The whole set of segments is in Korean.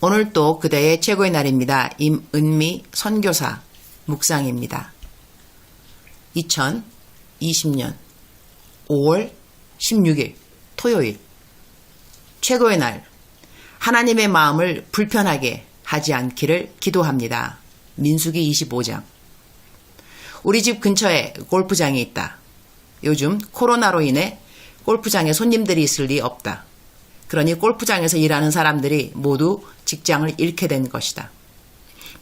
오늘 또 그대의 최고의 날입니다. 임은미 선교사 묵상입니다. 2020년 5월 16일 토요일 최고의 날 하나님의 마음을 불편하게 하지 않기를 기도합니다. 민수기 25장 우리 집 근처에 골프장이 있다. 요즘 코로나로 인해 골프장에 손님들이 있을 리 없다. 그러니 골프장에서 일하는 사람들이 모두 직장을 잃게 된 것이다.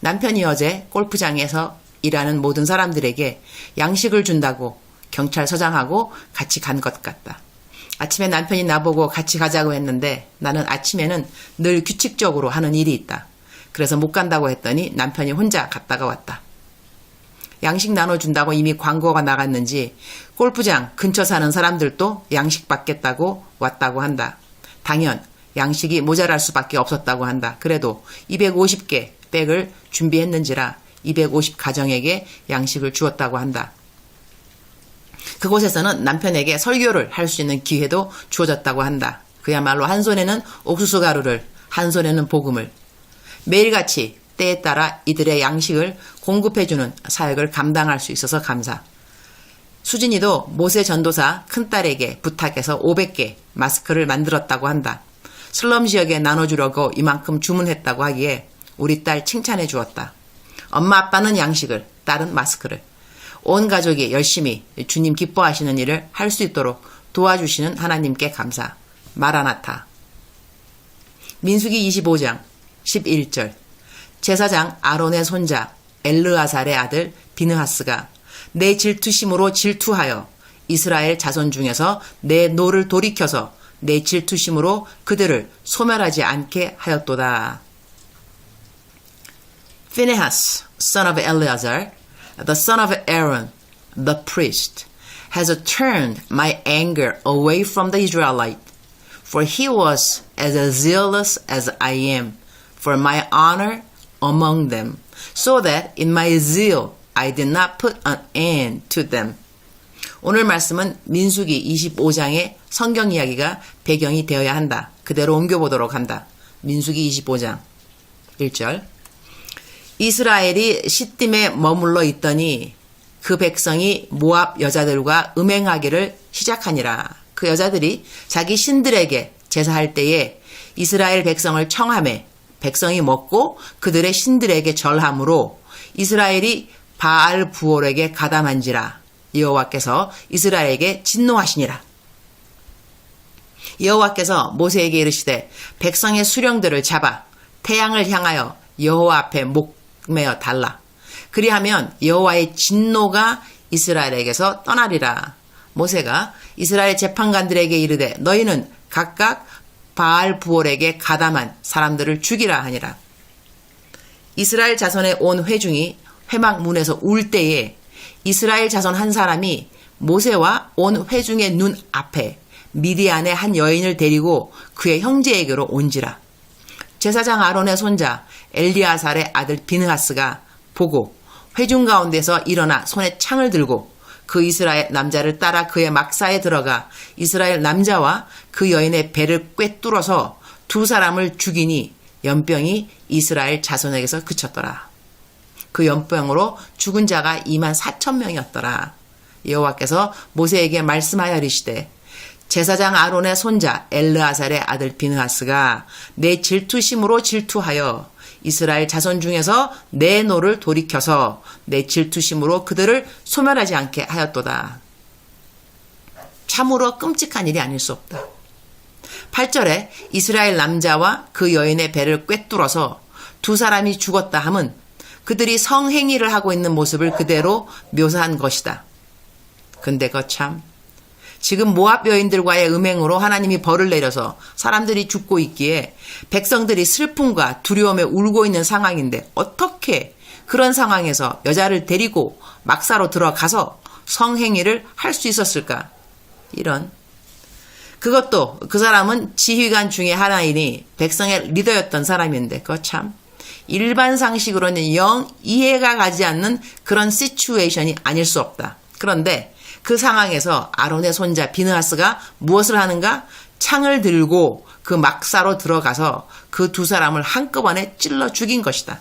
남편이 어제 골프장에서 일하는 모든 사람들에게 양식을 준다고 경찰서장하고 같이 간 것 같다. 아침에 남편이 나보고 같이 가자고 했는데 나는 아침에는 늘 규칙적으로 하는 일이 있다. 그래서 못 간다고 했더니 남편이 혼자 갔다가 왔다. 양식 나눠준다고 이미 광고가 나갔는지 골프장 근처 사는 사람들도 양식 받겠다고 왔다고 한다. 당연 양식이 모자랄 수밖에 없었다고 한다. 그래도 250개 백을 준비했는지라 250 가정에게 양식을 주었다고 한다. 그곳에서는 남편에게 설교를 할 수 있는 기회도 주어졌다고 한다. 그야말로 한 손에는 옥수수 가루를 한 손에는 복음을 매일같이 때에 따라 이들의 양식을 공급해주는 사역을 감당할 수 있어서 감사. 수진이도 모세 전도사 큰딸에게 부탁해서 500개 마스크를 만들었다고 한다. 슬럼 지역에 나눠주려고 이만큼 주문했다고 하기에 우리 딸 칭찬해 주었다. 엄마 아빠는 양식을, 딸은 마스크를. 온 가족이 열심히 주님 기뻐하시는 일을 할 수 있도록 도와주시는 하나님께 감사. 마라나타. 민수기 25장 11절 제사장 아론의 손자 엘르아살의 아들 비느하스가 내 질투심으로 질투하여 이스라엘 자손 중에서 내 노를 돌이켜서 내 질투심으로 그들을 소멸하지 않게 하였도다. Phinehas, son of Eleazar, the son of Aaron, the priest, has turned my anger away from the Israelite, for he was as zealous as I am for my honor among them, so that in my zeal I did not put an end to them. 오늘 말씀은 민수기 25장의 성경 이야기가 배경이 되어야 한다. 그대로 옮겨보도록 한다. 민수기 25장 1절 이스라엘이 시딤에 머물러 있더니 그 백성이 모압 여자들과 음행하기를 시작하니라. 그 여자들이 자기 신들에게 제사할 때에 이스라엘 백성을 청하매 백성이 먹고 그들의 신들에게 절함으로 이스라엘이 바알 부올에게 가담한지라. 여호와께서 이스라엘에게 진노하시니라. 여호와께서 모세에게 이르시되 백성의 수령들을 잡아 태양을 향하여 여호와 앞에 목매어 달라. 그리하면 여호와의 진노가 이스라엘에게서 떠나리라. 모세가 이스라엘 재판관들에게 이르되 너희는 각각 바알 부올에게 가담한 사람들을 죽이라 하니라. 이스라엘 자손의 온 회중이 회막 문에서 울 때에 이스라엘 자손 한 사람이 모세와 온 회중의 눈 앞에 미디안의 한 여인을 데리고 그의 형제에게로 온지라. 제사장 아론의 손자 엘리아살의 아들 비느하스가 보고 회중 가운데서 일어나 손에 창을 들고 그 이스라엘 남자를 따라 그의 막사에 들어가 이스라엘 남자와 그 여인의 배를 꿰뚫어서 두 사람을 죽이니 연병이 이스라엘 자손에게서 그쳤더라. 그 연병으로 죽은 자가 24,000명이었더라. 여호와께서 모세에게 말씀하여 이르시되 제사장 아론의 손자 엘르아살의 아들 비느하스가 내 질투심으로 질투하여 이스라엘 자손 중에서 내 노를 돌이켜서 내 질투심으로 그들을 소멸하지 않게 하였도다. 참으로 끔찍한 일이 아닐 수 없다. 8절에 이스라엘 남자와 그 여인의 배를 꿰뚫어서 두 사람이 죽었다 함은 그들이 성행위를 하고 있는 모습을 그대로 묘사한 것이다. 근데 거참 지금 모압 여인들과의 음행으로 하나님이 벌을 내려서 사람들이 죽고 있기에 백성들이 슬픔과 두려움에 울고 있는 상황인데 어떻게 그런 상황에서 여자를 데리고 막사로 들어가서 성행위를 할 수 있었을까? 이런. 그것도 그 사람은 지휘관 중에 하나이니 백성의 리더였던 사람인데 거참 일반 상식으로는 영 이해가 가지 않는 그런 시츄에이션이 아닐 수 없다. 그런데 그 상황에서 아론의 손자 비느하스가 무엇을 하는가? 창을 들고 그 막사로 들어가서 그 두 사람을 한꺼번에 찔러 죽인 것이다.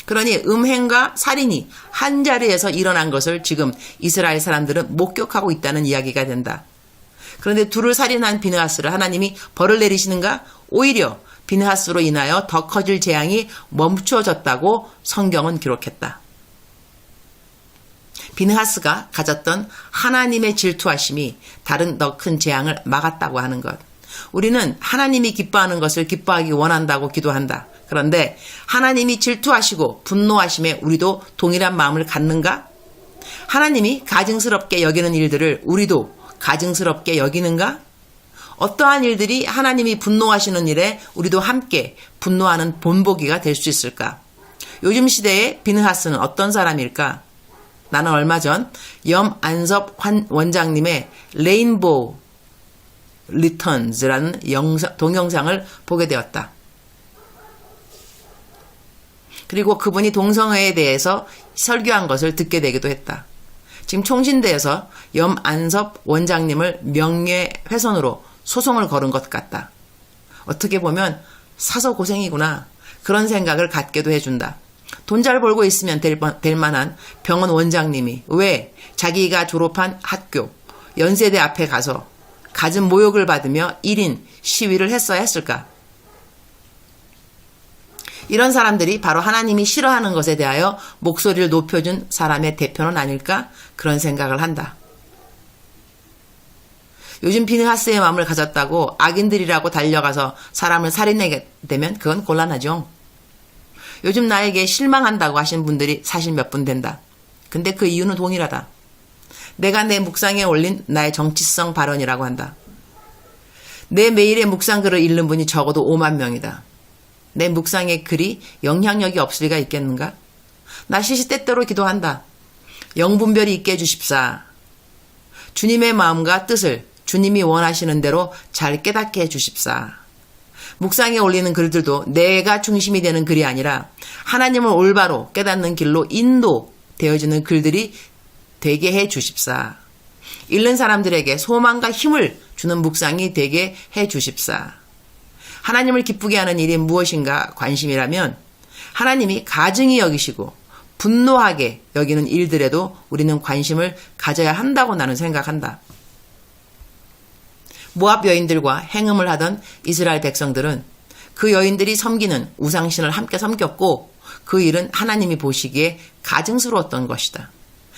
그러니 음행과 살인이 한 자리에서 일어난 것을 지금 이스라엘 사람들은 목격하고 있다는 이야기가 된다. 그런데 둘을 살인한 비느하스를 하나님이 벌을 내리시는가? 오히려 비느하스로 인하여 더 커질 재앙이 멈춰졌다고 성경은 기록했다. 비느하스가 가졌던 하나님의 질투하심이 다른 더 큰 재앙을 막았다고 하는 것. 우리는 하나님이 기뻐하는 것을 기뻐하기 원한다고 기도한다. 그런데 하나님이 질투하시고 분노하심에 우리도 동일한 마음을 갖는가? 하나님이 가증스럽게 여기는 일들을 우리도 가증스럽게 여기는가? 어떠한 일들이 하나님이 분노하시는 일에 우리도 함께 분노하는 본보기가 될 수 있을까? 요즘 시대의 비느하스는 어떤 사람일까? 나는 얼마 전 염안섭 원장님의 레인보우 리턴즈라는 동영상을 보게 되었다. 그리고 그분이 동성애에 대해서 설교한 것을 듣게 되기도 했다. 지금 총신대에서 염안섭 원장님을 명예훼손으로 소송을 걸은 것 같다. 어떻게 보면 사서 고생이구나. 그런 생각을 갖게도 해준다. 돈 잘 벌고 있으면 될 만한 병원 원장님이 왜 자기가 졸업한 학교, 연세대 앞에 가서 갖은 모욕을 받으며 1인 시위를 했어야 했을까? 이런 사람들이 바로 하나님이 싫어하는 것에 대하여 목소리를 높여준 사람의 대표는 아닐까? 그런 생각을 한다. 요즘 비느하스의 마음을 가졌다고 악인들이라고 달려가서 사람을 살인하게 되면 그건 곤란하죠. 요즘 나에게 실망한다고 하신 분들이 사실 몇 분 된다. 근데 그 이유는 동일하다. 내가 내 묵상에 올린 나의 정치성 발언이라고 한다. 내 매일의 묵상글을 읽는 분이 적어도 5만 명이다. 내 묵상의 글이 영향력이 없을 리가 있겠는가? 나 시시때때로 기도한다. 영분별이 있게 해주십사. 주님의 마음과 뜻을 주님이 원하시는 대로 잘 깨닫게 해주십사. 묵상에 올리는 글들도 내가 중심이 되는 글이 아니라 하나님을 올바로 깨닫는 길로 인도되어지는 글들이 되게 해주십사. 읽는 사람들에게 소망과 힘을 주는 묵상이 되게 해주십사. 하나님을 기쁘게 하는 일이 무엇인가 관심이라면 하나님이 가증히 여기시고 분노하게 여기는 일들에도 우리는 관심을 가져야 한다고 나는 생각한다. 모압 여인들과 행음을 하던 이스라엘 백성들은 그 여인들이 섬기는 우상신을 함께 섬겼고 그 일은 하나님이 보시기에 가증스러웠던 것이다.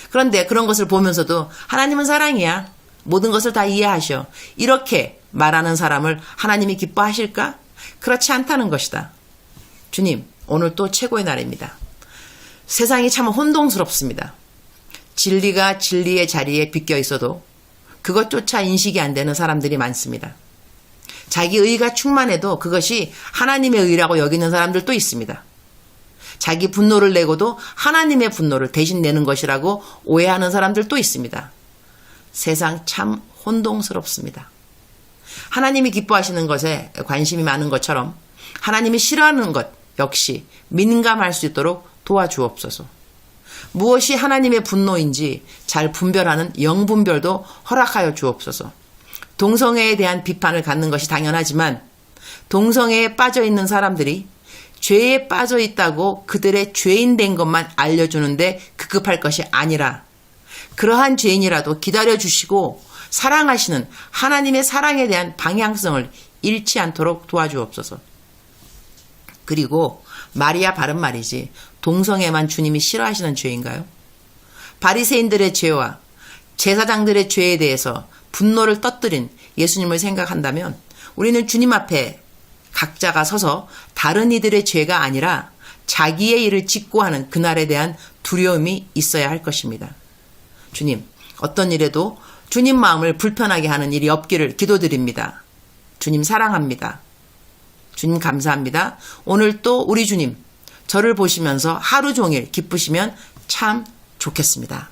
그런데 그런 것을 보면서도 하나님은 사랑이야. 모든 것을 다 이해하셔. 이렇게 말하는 사람을 하나님이 기뻐하실까? 그렇지 않다는 것이다. 주님, 오늘 또 최고의 날입니다. 세상이 참 혼동스럽습니다. 진리가 진리의 자리에 비껴 있어도 그것조차 인식이 안 되는 사람들이 많습니다. 자기 의가 충만해도 그것이 하나님의 의라고 여기는 사람들도 있습니다. 자기 분노를 내고도 하나님의 분노를 대신 내는 것이라고 오해하는 사람들도 있습니다. 세상 참 혼동스럽습니다. 하나님이 기뻐하시는 것에 관심이 많은 것처럼 하나님이 싫어하는 것 역시 민감할 수 있도록 도와주옵소서. 무엇이 하나님의 분노인지 잘 분별하는 영분별도 허락하여 주옵소서. 동성애에 대한 비판을 갖는 것이 당연하지만 동성애에 빠져 있는 사람들이 죄에 빠져 있다고 그들의 죄인 된 것만 알려주는데 급급할 것이 아니라 그러한 죄인이라도 기다려주시고 사랑하시는 하나님의 사랑에 대한 방향성을 잃지 않도록 도와주옵소서. 그리고 말이야 바른 말이지 동성애만 주님이 싫어하시는 죄인가요? 바리새인들의 죄와 제사장들의 죄에 대해서 분노를 터뜨린 예수님을 생각한다면 우리는 주님 앞에 각자가 서서 다른 이들의 죄가 아니라 자기의 일을 짓고 하는 그날에 대한 두려움이 있어야 할 것입니다. 주님, 어떤 일에도 주님 마음을 불편하게 하는 일이 없기를 기도드립니다. 주님 사랑합니다. 주님 감사합니다. 오늘 또 우리 주님 저를 보시면서 하루 종일 기쁘시면 참 좋겠습니다.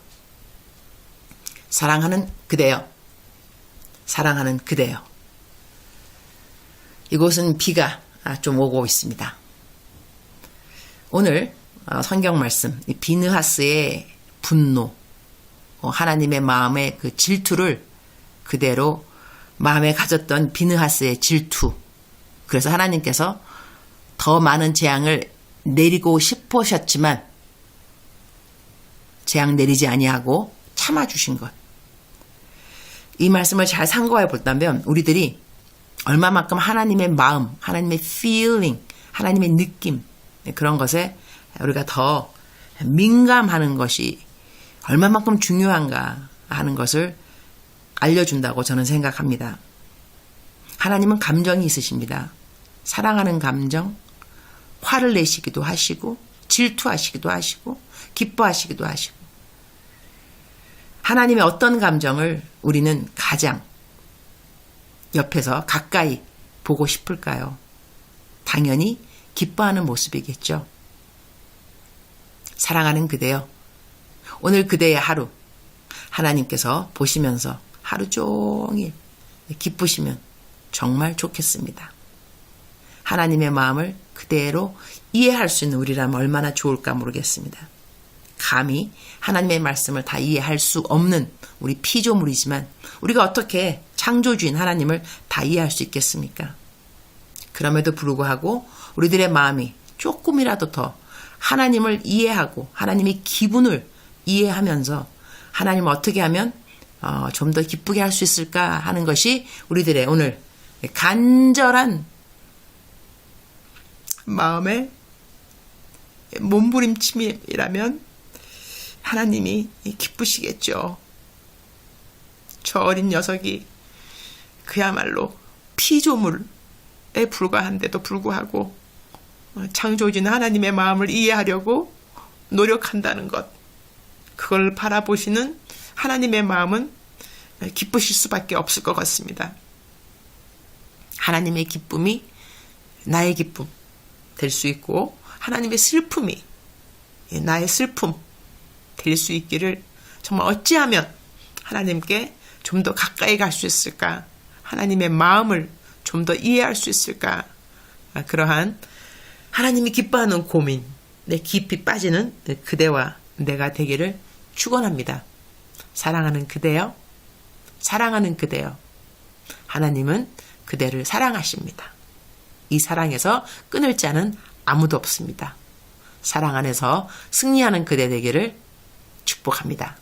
사랑하는 그대여. 사랑하는 그대여. 이곳은 비가 좀 오고 있습니다. 오늘 성경 말씀 비느하스의 분노, 하나님의 마음의 그 질투를 그대로 마음에 가졌던 비느하스의 질투. 그래서 하나님께서 더 많은 재앙을 내리고 싶으셨지만 재앙 내리지 아니하고 참아주신 것. 이 말씀을 잘 상고해 본다면 우리들이 얼마만큼 하나님의 마음, 하나님의 feeling, 하나님의 느낌 그런 것에 우리가 더 민감하는 것이 얼마만큼 중요한가 하는 것을 알려준다고 저는 생각합니다. 하나님은 감정이 있으십니다. 사랑하는 감정, 화를 내시기도 하시고 질투하시기도 하시고 기뻐하시기도 하시고 하나님의 어떤 감정을 우리는 가장 옆에서 가까이 보고 싶을까요? 당연히 기뻐하는 모습이겠죠. 사랑하는 그대여, 오늘 그대의 하루 하나님께서 보시면서 하루 종일 기쁘시면 정말 좋겠습니다. 하나님의 마음을 그대로 이해할 수 있는 우리라면 얼마나 좋을까 모르겠습니다. 감히 하나님의 말씀을 다 이해할 수 없는 우리 피조물이지만 우리가 어떻게 창조주인 하나님을 다 이해할 수 있겠습니까? 그럼에도 불구하고 우리들의 마음이 조금이라도 더 하나님을 이해하고 하나님의 기분을 이해하면서 하나님을 어떻게 하면 좀 더 기쁘게 할 수 있을까 하는 것이 우리들의 오늘 간절한 마음의 몸부림침이라면 하나님이 기쁘시겠죠. 저 어린 녀석이 그야말로 피조물에 불과한데도 불구하고 창조주인 하나님의 마음을 이해하려고 노력한다는 것, 그걸 바라보시는 하나님의 마음은 기쁘실 수밖에 없을 것 같습니다. 하나님의 기쁨이 나의 기쁨 될 수 있고 하나님의 슬픔이 나의 슬픔 될 수 있기를 정말 어찌하면 하나님께 좀 더 가까이 갈 수 있을까? 하나님의 마음을 좀 더 이해할 수 있을까? 그러한 하나님이 기뻐하는 고민, 내 깊이 빠지는 그대와 내가 되기를 축원합니다. 사랑하는 그대여, 사랑하는 그대여. 하나님은 그대를 사랑하십니다. 이 사랑에서 끊을 자는 아무도 없습니다. 사랑 안에서 승리하는 그대 되기를 축복합니다.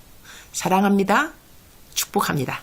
사랑합니다. 축복합니다.